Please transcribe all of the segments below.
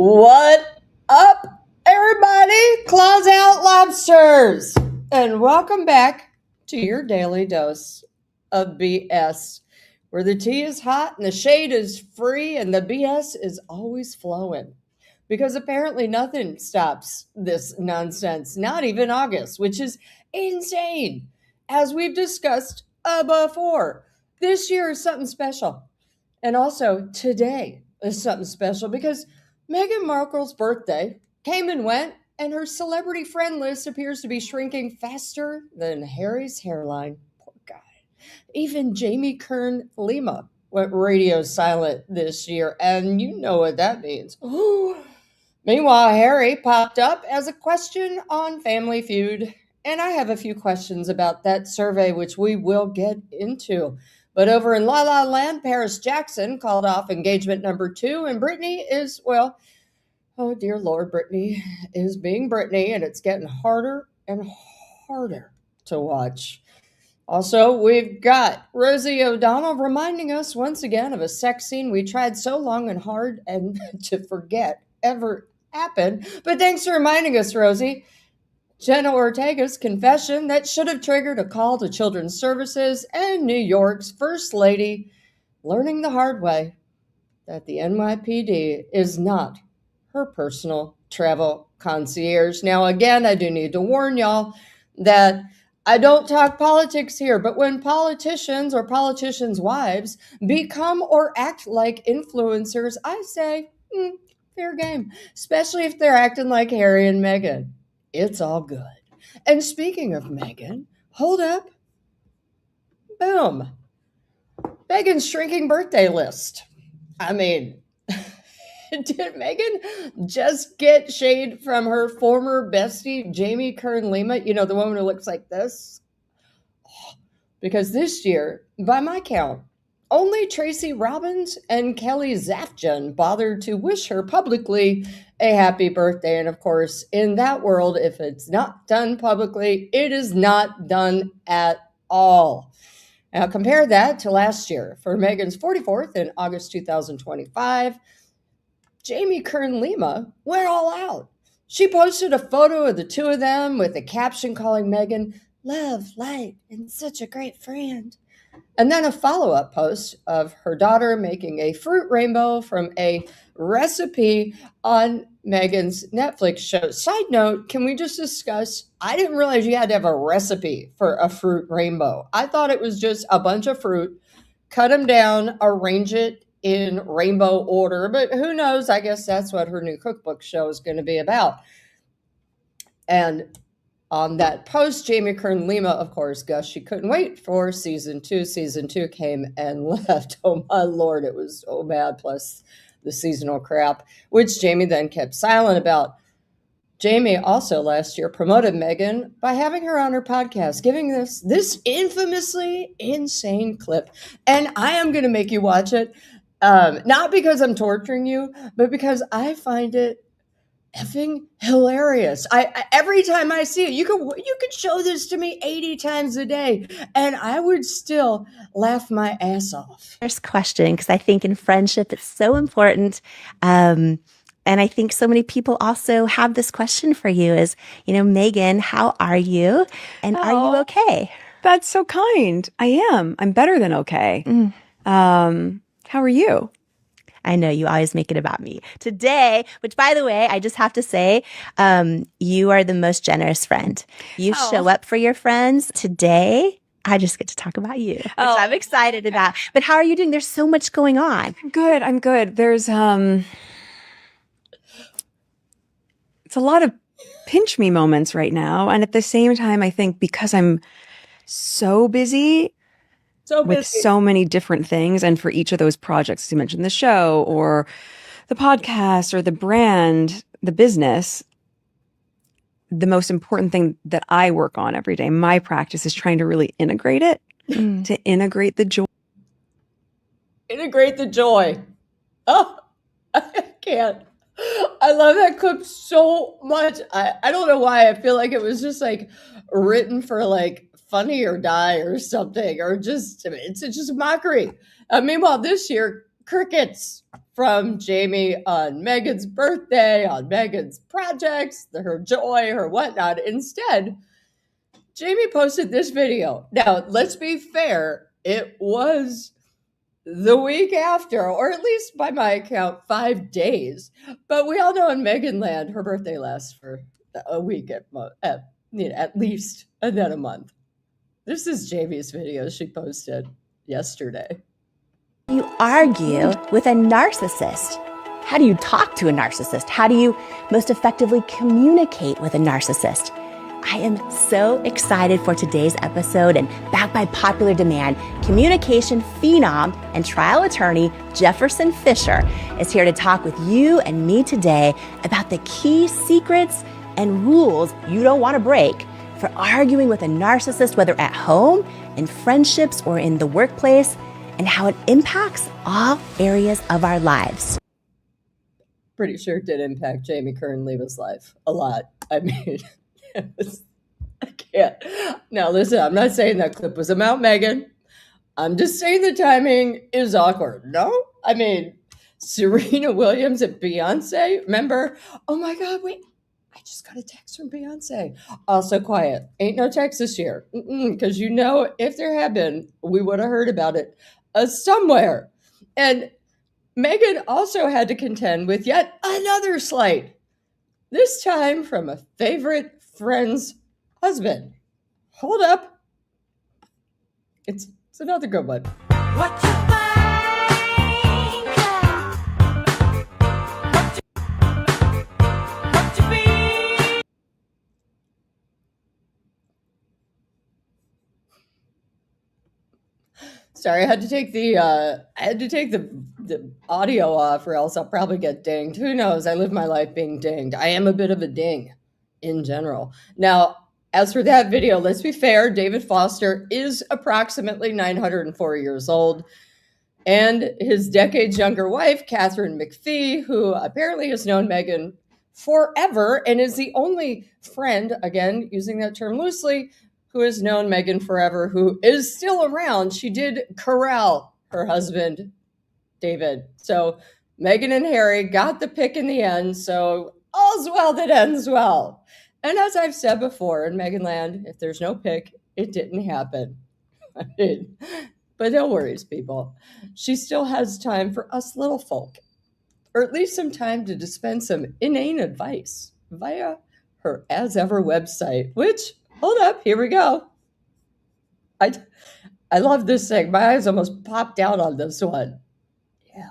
What up, everybody? Claws out, lobsters! And welcome back to your daily dose of BS, where the tea is hot and the shade is free and the BS is always flowing. Because apparently nothing stops this nonsense, not even August, which is insane. As we've discussed before, this year is something special. And also, today is something special because Meghan Markle's birthday came and went, and her celebrity friend list appears to be shrinking faster than Harry's hairline. Poor guy. Even Jamie Kern Lima went radio silent this year, and you know what that means. Meanwhile, Harry popped up as a question on Family Feud, and I have a few questions about that survey, which we will get into. But over in La La Land, Paris Jackson called off engagement number 2, and Britney is, well, oh dear Lord, Britney is being Britney, and it's getting harder and harder to watch. Also, we've got Rosie O'Donnell reminding us once again of a sex scene we tried so long and hard and to forget ever happened. But thanks for reminding us, Rosie. Jenna Ortega's confession that should have triggered a call to Children's Services, and New York's First Lady learning the hard way that the NYPD is not her personal travel concierge. Now, again, I do need to warn y'all that I don't talk politics here, but when politicians or politicians' wives become or act like influencers, I say, fair game, especially if they're acting like Harry and Meghan. It's all good. And speaking of Meghan, hold up. Boom. Meghan's shrinking birthday list. I mean, did Meghan just get shade from her former bestie, Jamie Kern Lima? You know, the woman who looks like this? Because this year, by my count, only Tracy Robbins and Kelly Zafjan bothered to wish her publicly a happy birthday. And of course, in that world, if it's not done publicly, it is not done at all. Now, compare that to last year. For Meghan's 44th in August 2025, Jamie Kern Lima went all out. She posted a photo of the two of them with a caption calling Meghan love, light, and such a great friend. And then a follow-up post of her daughter making a fruit rainbow from a recipe on Meghan's Netflix show. Side note, can we just discuss, I didn't realize you had to have a recipe for a fruit rainbow. I thought it was just a bunch of fruit, cut them down, arrange it in rainbow order, but who knows? I guess that's what her new cookbook show is going to be about. And on that post, Jamie Kern Lima, of course, gushed she couldn't wait for season 2. Season 2 came and left. Oh, my Lord, it was so bad, plus the seasonal crap, which Jamie then kept silent about. Jamie also last year promoted Meghan by having her on her podcast, giving this infamously insane clip. And I am going to make you watch it, not because I'm torturing you, but because I find it effing hilarious. I every time I see it, you could show this to me 80 times a day, and I would still laugh my ass off. First question, because I think in friendship it's so important. And I think so many people also have this question for you is, Meghan, how are you? And are you okay? That's so kind. I am. I'm better than okay. How are you? I know you always make it about me. Today, which by the way, I just have to say, you are the most generous friend. You show up for your friends. Today, I just get to talk about you, which I'm excited about. But how are you doing? There's so much going on. I'm good. There's, it's a lot of pinch me moments right now. And at the same time, I think because I'm so busy with so many different things. And for each of those projects, as you mentioned, the show or the podcast or the brand, the business, the most important thing that I work on every day, my practice is trying to really integrate it, to integrate the joy. Integrate the joy. Oh, I can't. I love that clip so much. I don't know why. I feel like it was just like written for like Funny or Die or something, or just, it's just a mockery. Meanwhile, this year, crickets from Jamie on Meghan's birthday, on Meghan's projects, her joy, her whatnot. Instead, Jamie posted this video. Now, let's be fair. It was the week after, or at least by my account, 5 days. But we all know in Meghan land, her birthday lasts for a week at least, and then a month. This is Jamie's video she posted yesterday. You argue with a narcissist. How do you talk to a narcissist? How do you most effectively communicate with a narcissist? I am so excited for today's episode, and backed by popular demand, communication phenom and trial attorney Jefferson Fisher is here to talk with you and me today about the key secrets and rules you don't want to break for arguing with a narcissist, whether at home, in friendships, or in the workplace, and how it impacts all areas of our lives. Pretty sure it did impact Jamie Kern Lima's life a lot. I mean, I can't. Now, listen, I'm not saying that clip was about Meghan. I'm just saying the timing is awkward. No? I mean, Serena Williams and Beyonce, remember? Oh my God, wait. I just got a text from Beyonce. Also quiet. Ain't no text this year. Because you know, if there had been, we would have heard about it somewhere. And Meghan also had to contend with yet another slight. This time from a favorite friend's husband. Hold up. It's another good one. What you Sorry, I had to take the audio off, or else I'll probably get dinged. Who knows? I live my life being dinged. I am a bit of a ding in general. Now, as for that video, let's be fair. David Foster is approximately 904 years old, and his decades younger wife, Catherine McPhee, who apparently has known Meghan forever and is the only friend, again, using that term loosely, who has known Meghan forever, who is still around. She did corral her husband, David. So Meghan and Harry got the pick in the end. So all's well that ends well. And as I've said before, in Meghan land, if there's no pick, it didn't happen. But no worries, people. She still has time for us little folk, or at least some time to dispense some inane advice via her As Ever website, which, hold up, here we go. I love this thing. My eyes almost popped out on this one. Yeah.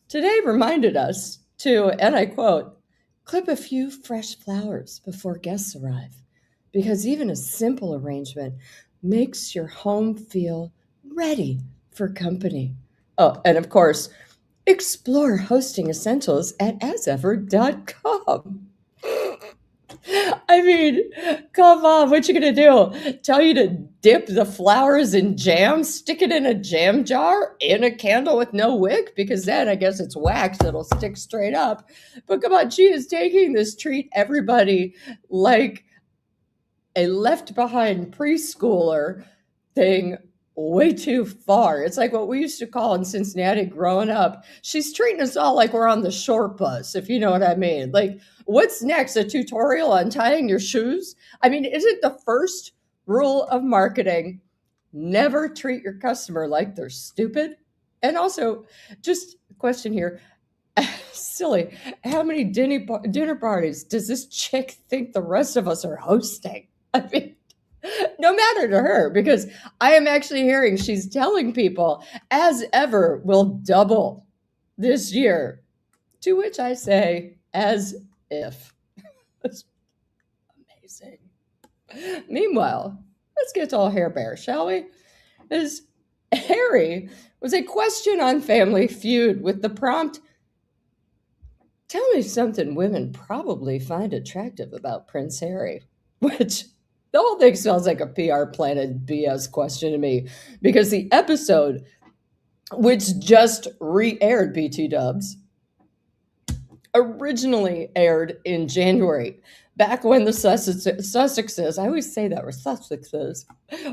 Today reminded us to, and I quote, clip a few fresh flowers before guests arrive, because even a simple arrangement makes your home feel ready for company. Oh, and of course, explore hosting essentials at asever.com. I mean, come on, what you gonna do? Tell you to dip the flowers in jam, stick it in a jam jar, in a candle with no wick? Because then I guess it's wax that'll stick straight up. But come on, she is taking this treat everybody like a left behind preschooler thing way too far. It's like what we used to call in Cincinnati growing up. She's treating us all like we're on the short bus, if you know what I mean. Like, what's next? A tutorial on tying your shoes? I mean, isn't the first rule of marketing never treat your customer like they're stupid? And also, just a question here. Silly. How many dinner parties does this chick think the rest of us are hosting? I mean, no matter to her, because I am actually hearing she's telling people As Ever will double this year, to which I say, as if. That's amazing. Meanwhile, let's get to all Hair Bear, shall we? As Harry was a question on Family Feud with the prompt, tell me something women probably find attractive about Prince Harry, which the whole thing sounds like a PR planted BS question to me, because the episode, which just re-aired BT Dubs, originally aired in January, back when the Sussexes, I always say that, or Sussexes,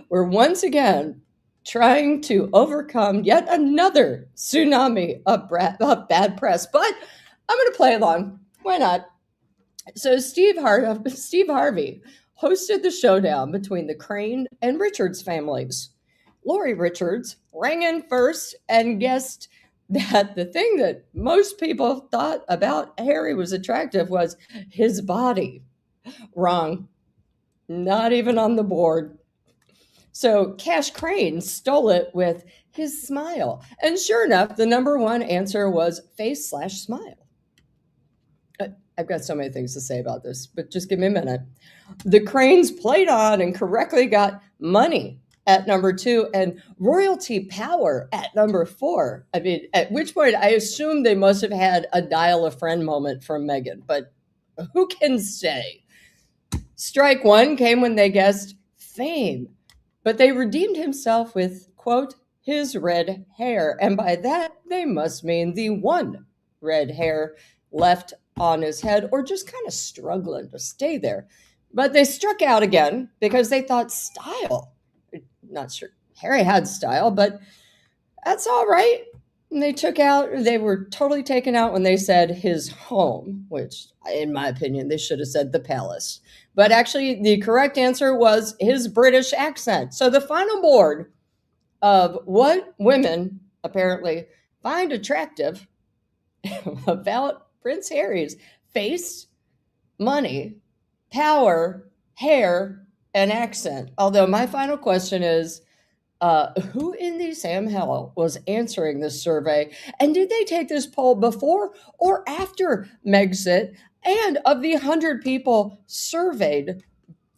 were once again trying to overcome yet another tsunami of bad press. But I'm going to play along. Why not? So Steve Harvey hosted the showdown between the Crane and Richards families. Lori Richards rang in first and guessed that the thing that most people thought about Harry was attractive was his body. Wrong. Not even on the board. So Cash Crane stole it with his smile. And sure enough, the number one answer was face/smile. I've got so many things to say about this, but just give me a minute. The Cranes played on and correctly got money at number 2 and royalty power at number 4. I mean, at which point I assume they must have had a dial a friend moment from Meghan, but who can say? Strike one came when they guessed fame, but they redeemed himself with, quote, his red hair. And by that, they must mean the one red hair left on his head or just kind of struggling to stay there. But they struck out again because they thought style. Not sure Harry had style, but that's all right. And they were totally taken out when they said his home, which in my opinion, they should have said the palace. But actually the correct answer was his British accent. So the final board of what women apparently find attractive about Prince Harry's face, money, power, hair, and accent. Although my final question is, who in the Sam hell was answering this survey? And did they take this poll before or after Megxit? And of the 100 people surveyed,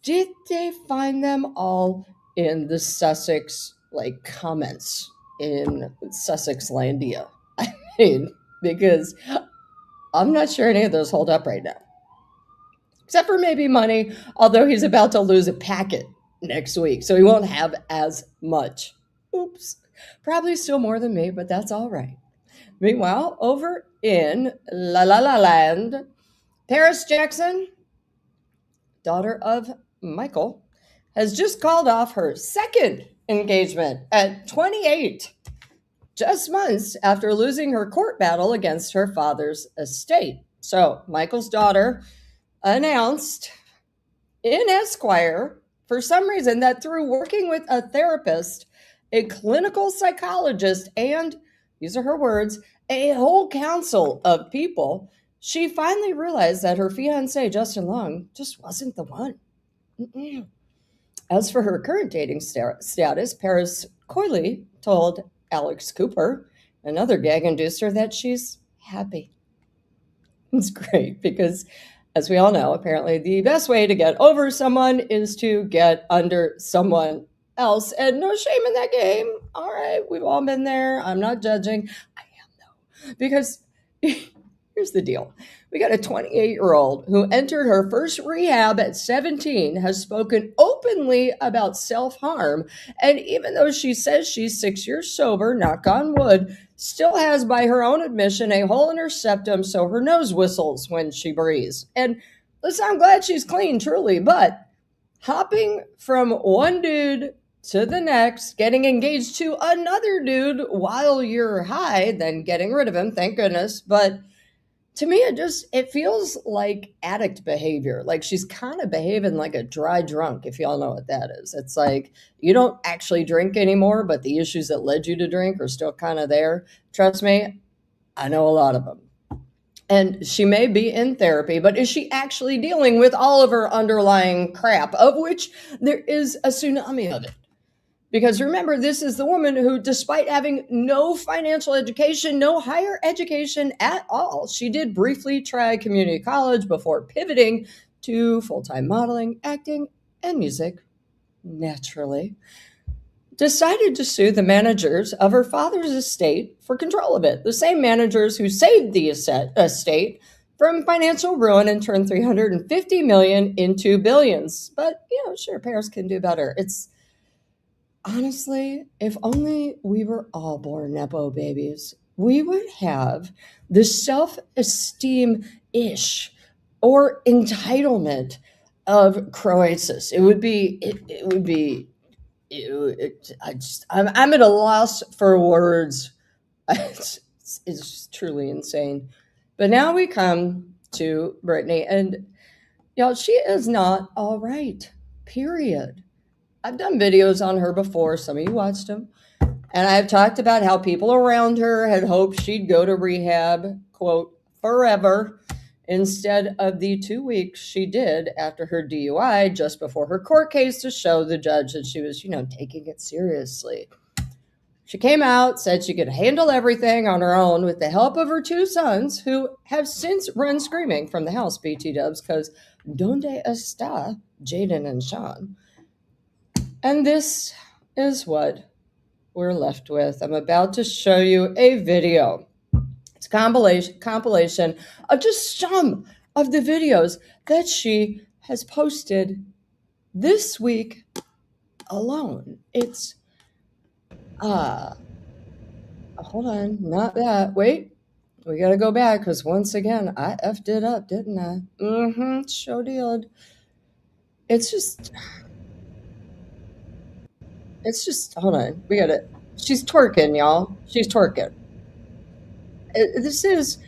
did they find them all in the Sussex comments in Sussexlandia? I mean, because I'm not sure any of those hold up right now. Except for maybe money, although he's about to lose a packet next week, so he won't have as much. Oops. Probably still more than me, but that's all right. Meanwhile, over in La La La Land, Paris Jackson, daughter of Michael, has just called off her second engagement at 28, just months after losing her court battle against her father's estate. So Michael's daughter announced in Esquire, for some reason, that through working with a therapist, a clinical psychologist, and, these are her words, a whole council of people, she finally realized that her fiancé, Justin Long, just wasn't the one. As for her current dating status, Paris coyly told Alex Cooper, another gag inducer, that she's happy. It's great because, as we all know, apparently the best way to get over someone is to get under someone else. And no shame in that game. All right, we've all been there. I'm not judging. I am, though. Because here's the deal. We got a 28-year-old who entered her first rehab at 17, has spoken openly about self-harm, and even though she says she's 6 years sober, knock on wood, still has, by her own admission, a hole in her septum so her nose whistles when she breathes. And listen, I'm glad she's clean, truly, but hopping from one dude to the next, getting engaged to another dude while you're high, then getting rid of him, thank goodness, but to me, it feels like addict behavior. Like she's kind of behaving like a dry drunk, if y'all know what that is. It's like you don't actually drink anymore, but the issues that led you to drink are still kind of there. Trust me, I know a lot of them. And she may be in therapy, but is she actually dealing with all of her underlying crap, of which there is a tsunami of it? Because remember, this is the woman who, despite having no financial education, no higher education at all, she did briefly try community college before pivoting to full-time modeling, acting, and music, naturally, decided to sue the managers of her father's estate for control of it. The same managers who saved the estate from financial ruin and turned $350 million into billions. But, sure, Paris can do better. Honestly, if only we were all born Nepo babies, we would have the self-esteem-ish or entitlement of Croesus. It would be I'm at a loss for words. It's just truly insane. But now we come to Britney, and y'all, she is not all right. Period. I've done videos on her before. Some of you watched them. And I've talked about how people around her had hoped she'd go to rehab, quote, forever, instead of the 2 weeks she did after her DUI just before her court case to show the judge that she was, taking it seriously. She came out, said she could handle everything on her own with the help of her 2 sons, who have since run screaming from the house, BT dubs, because donde está Jaden and Sean? And this is what we're left with. I'm about to show you a video. It's a compilation of just some of the videos that she has posted this week alone. It's hold on, not that. Wait, we got to go back because once again, I effed it up, didn't I? Sure did. It's just, hold on. We got it. She's twerking, y'all. She's twerking. This is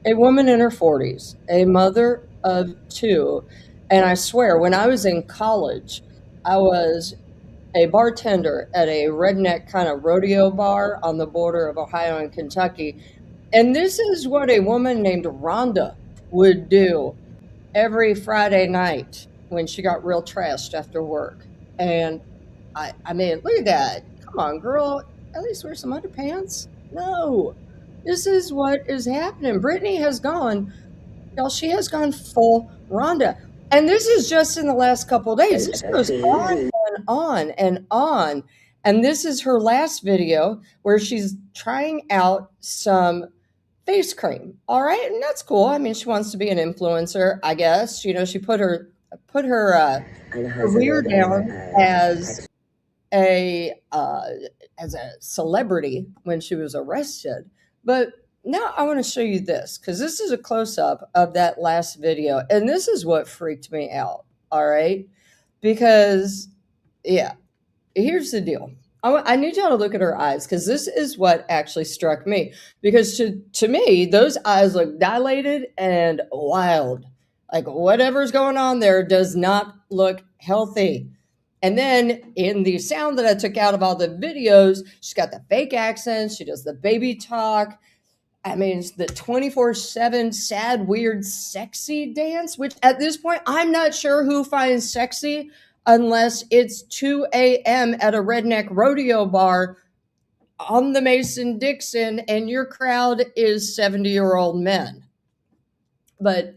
a woman in her 40s, a mother of 2. And I swear, when I was in college, I was a bartender at a redneck kind of rodeo bar on the border of Ohio and Kentucky. And this is what a woman named Rhonda would do every Friday night when she got real trashed after work. And I mean, look at that. Come on, girl. At least wear some underpants. No, this is what is happening. Britney has gone, y'all, she has gone full Rhonda. And this is just in the last couple of days. This goes on and on and on. And this is her last video where she's trying out some face cream. All right. And that's cool. I mean, she wants to be an influencer, I guess. She put her career down as a celebrity when she was arrested. But now I want to show you this, because this is a close-up of that last video. And this is what freaked me out. All right. Because, yeah, here's the deal. I need y'all to look at her eyes, because this is what actually struck me. Because to me, those eyes look dilated and wild. Like whatever's going on there does not look healthy. And then in the sound that I took out of all the videos, she's got the fake accent. She does the baby talk. I mean, it's the 24/7 sad, weird, sexy dance, which at this point, I'm not sure who finds sexy unless it's 2 a.m. at a redneck rodeo bar on the Mason-Dixon and your crowd is 70-year-old men. But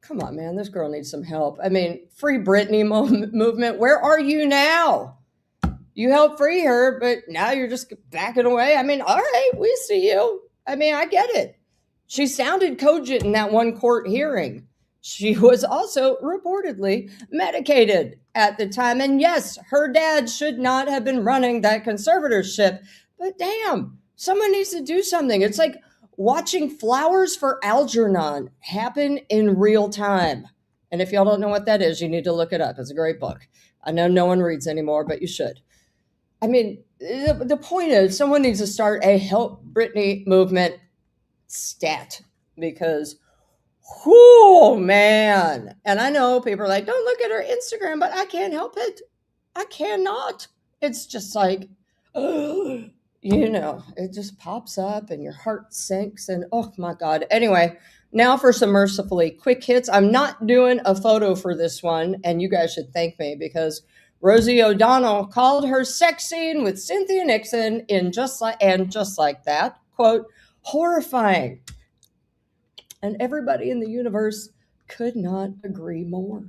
come on, man, this girl needs some help. I mean, free Britney movement. Where are you now? You helped free her, but now you're just backing away. I mean, all right, we see you. I mean, I get it. She sounded cogent in that one court hearing. She was also reportedly medicated at the time. And yes, her dad should not have been running that conservatorship. But damn, someone needs to do something. It's like watching Flowers for Algernon happen in real time. And if y'all don't know what that is, you need to look it up. It's a great book. I know no one reads anymore, but you should. I mean, the point is someone needs to start a Help Britney movement stat, because, whoo, man. And I know people are like, don't look at her Instagram, but I can't help it. I cannot. It's just like, it just pops up and your heart sinks and oh my God. Anyway, now for some mercifully quick hits. I'm not doing a photo for this one, and you guys should thank me, because Rosie O'Donnell called her sex scene with Cynthia Nixon in just like that, quote, horrifying. And everybody in the universe could not agree more.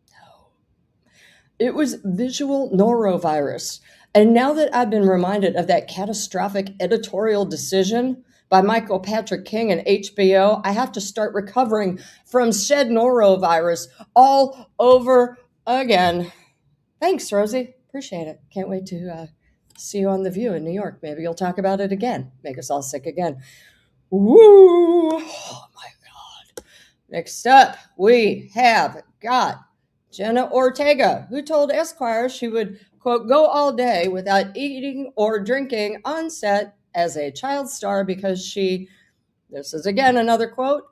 No. It was visual norovirus. And now that I've been reminded of that catastrophic editorial decision by Michael Patrick King and HBO, I have to start recovering from said norovirus all over again. Thanks, Rosie. Appreciate it. Can't wait to see you on The View in New York. Maybe you'll talk about it again. Make us all sick again. Woo! Oh, my God. Next up, we have got Jenna Ortega, who told Esquire she would, quote, go all day without eating or drinking on set as a child star because she, this is again another quote,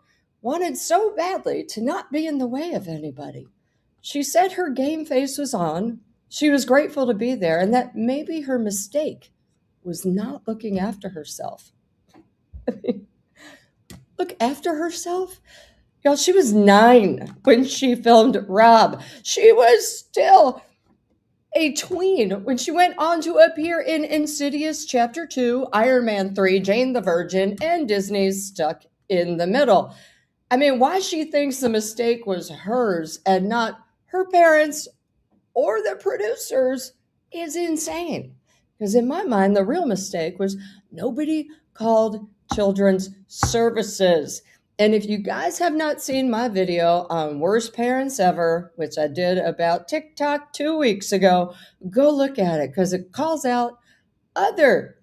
wanted so badly to not be in the way of anybody. She said her game face was on. She was grateful to be there, and that maybe her mistake was not looking after herself. Look after herself? Y'all, she was 9 when she filmed Rob. She was still a tween when she went on to appear in Insidious Chapter 2, Iron Man 3, Jane the Virgin, and Disney's Stuck in the Middle. I mean, why she thinks the mistake was hers and not her parents or the producers is insane. Because in my mind, the real mistake was nobody called children's services. And if you guys have not seen my video on Worst Parents Ever, which I did about TikTok 2 weeks ago, go look at it because it calls out other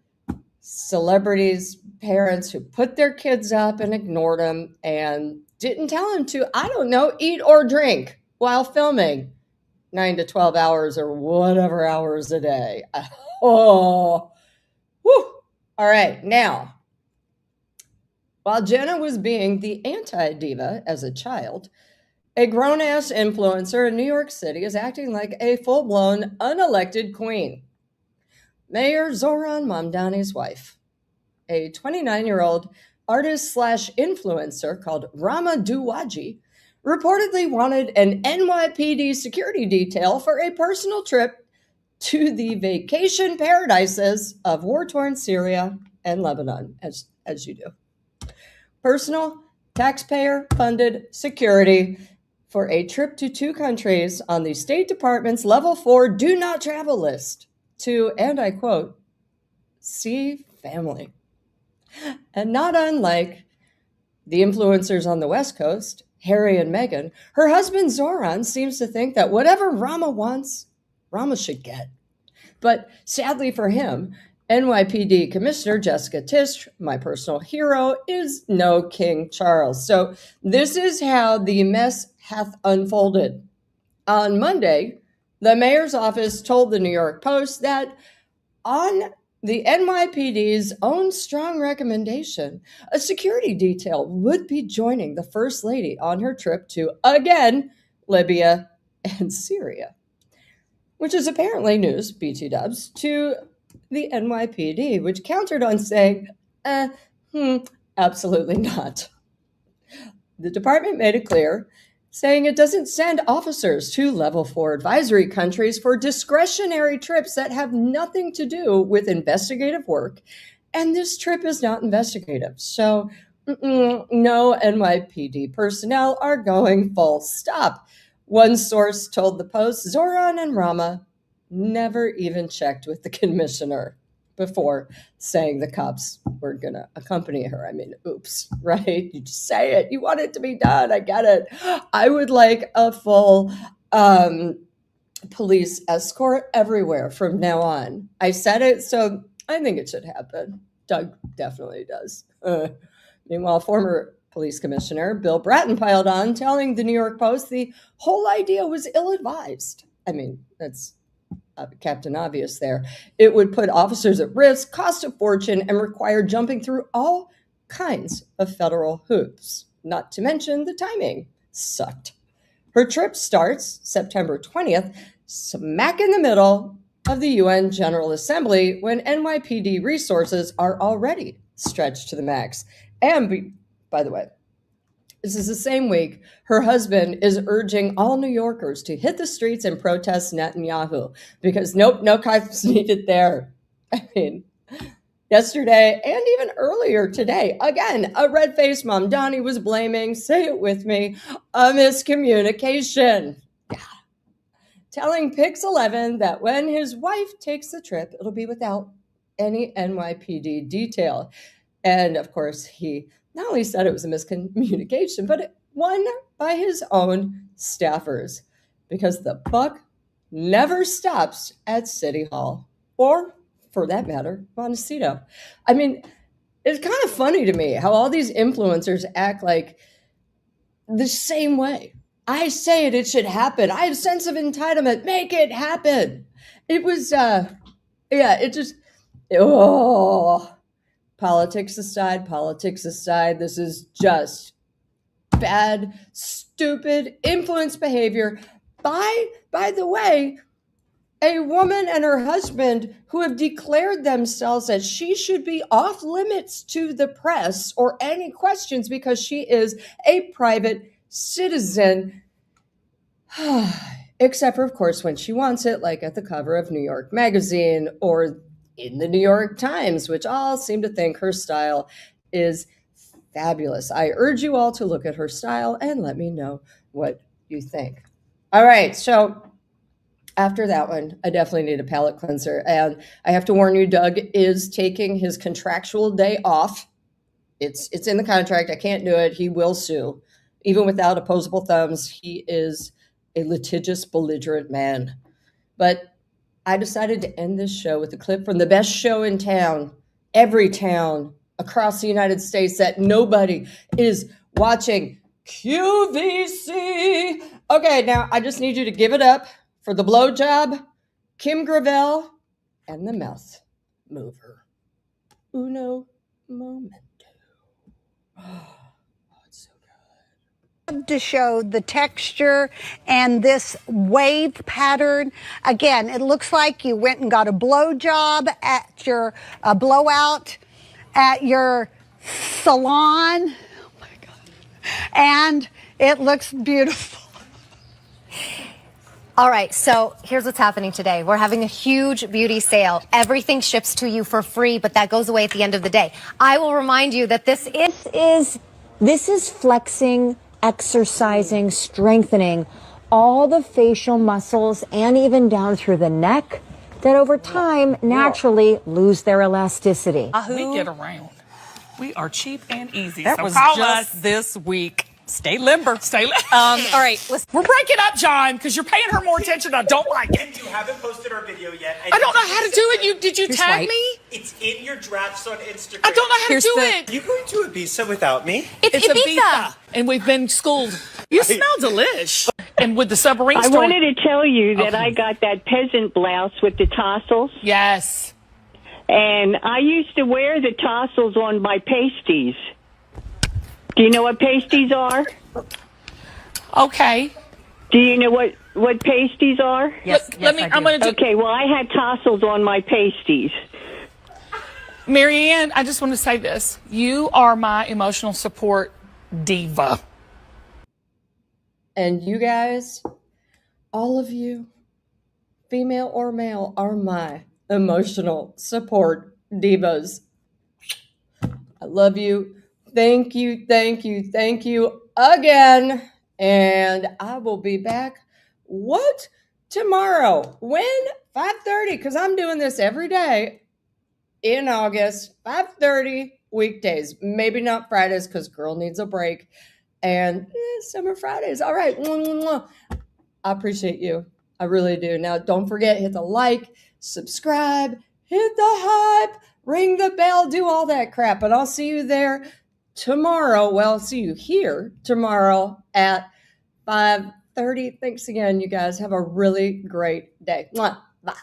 celebrities, parents who put their kids up and ignored them and didn't tell them to, I don't know, eat or drink while filming 9 to 12 hours or whatever hours a day. Oh, whew. All right, now, while Jenna was being the anti-diva as a child, a grown-ass influencer in New York City is acting like a full-blown, unelected queen. Mayor Zohran Mamdani's wife, a 29-year-old artist/influencer called Rama Duwaji, reportedly wanted an NYPD security detail for a personal trip to the vacation paradises of war-torn Syria and Lebanon, as you do. Personal, taxpayer-funded security for a trip to 2 countries on the State Department's Level 4 Do Not Travel list to, and I quote, see family. And not unlike the influencers on the West Coast, Harry and Meghan, her husband Zohran seems to think that whatever Rama wants, Rama should get. But sadly for him, NYPD Commissioner Jessica Tisch, my personal hero, is no King Charles. So this is how the mess hath unfolded. On Monday, the mayor's office told the New York Post that on the NYPD's own strong recommendation, a security detail would be joining the First Lady on her trip to, again, Libya and Syria, which is apparently news, BT dubs, to the NYPD, which countered on saying, absolutely not. The department made it clear, saying it doesn't send officers to level 4 advisory countries for discretionary trips that have nothing to do with investigative work, and this trip is not investigative. So no NYPD personnel are going full stop. One source told the Post Zohran and Rama never even checked with the commissioner before saying the cops were going to accompany her. I mean, oops, right? You just say it. You want it to be done. I get it. I would like a full police escort everywhere from now on. I said it, so I think it should happen. Doug definitely does. Meanwhile, former police commissioner Bill Bratton piled on, telling the New York Post the whole idea was ill-advised. I mean, that's Captain Obvious there. It would put officers at risk, cost a fortune, and require jumping through all kinds of federal hoops. Not to mention the timing sucked. Her trip starts September 20th, smack in the middle of the UN General Assembly, when NYPD resources are already stretched to the max. And by the way, this is the same week her husband is urging all New Yorkers to hit the streets and protest Netanyahu because nope, no cops needed there. I mean, yesterday and even earlier today, again, a red-faced Mamdani was blaming, say it with me, a miscommunication. Yeah. Telling Pix 11 that when his wife takes the trip, it'll be without any NYPD detail. And of course, he not only said it was a miscommunication, but it won by his own staffers because the buck never stops at City Hall or, for that matter, Montecito. I mean, it's kind of funny to me how all these influencers act like the same way. I say it, it should happen. I have a sense of entitlement. Make it happen. It was, it just, politics aside, this is just bad, stupid, influence behavior by the way, a woman and her husband who have declared themselves that she should be off limits to the press or any questions because she is a private citizen. Except for, of course, when she wants it, like at the cover of New York Magazine or in the New York Times, which all seem to think her style is fabulous. I urge you all to look at her style and let me know what you think. All right, so after that one, I definitely need a palate cleanser. And I have to warn you, Doug is taking his contractual day off. It's in the contract. I can't do it. He will sue. Even without opposable thumbs, he is a litigious, belligerent man. But I decided to end this show with a clip from the best show in town, every town across the United States that nobody is watching, QVC. Okay, now I just need you to give it up for the blowjob, Kim Gravel, and the mouth mover. Uno momento. Oh, it's so good. To show the texture and this wave pattern. Again, it looks like you went and got a blowjob at your blowout at your salon. Oh my God. And it looks beautiful. All right, so here's what's happening today. We're having a huge beauty sale. Everything ships to you for free, but that goes away at the end of the day. I will remind you that this is flexing, exercising, strengthening all the facial muscles and even down through the neck that over time naturally lose their elasticity. We get around. We are cheap and easy. That so was Paula, just this week. Stay limber. Stay limber. All right, listen. We're breaking up, John, because you're paying her more attention. I don't like it. You haven't posted our video yet. I don't know how to do it. Did you tag me? It's in your drafts on Instagram. I don't know how to do it. You going to Ibiza without me? It's Ibiza. And we've been schooled. You smell delish. And with the submarine I story. wanted to tell you that I got that peasant blouse with the tassels. Yes. And I used to wear the tassels on my pasties. Do you know what pasties are? Okay. Do you know what pasties are? Yes. I'm going to do. Okay, well, I had tassels on my pasties. Marianne, I just want to say this. You are my emotional support diva. And you guys, all of you, female or male, are my emotional support divas. I love you. Thank you, thank you, thank you again. And I will be back, tomorrow? When? 5:30, because I'm doing this every day in August, 5:30 weekdays. Maybe not Fridays, because girl needs a break. And summer Fridays. All right. I appreciate you. I really do. Now, don't forget, hit the like, subscribe, hit the hype, ring the bell, do all that crap. And I'll see you there tomorrow. Well, I'll see you here tomorrow at 5:30. Thanks again, you guys. Have a really great day. Mwah. Bye.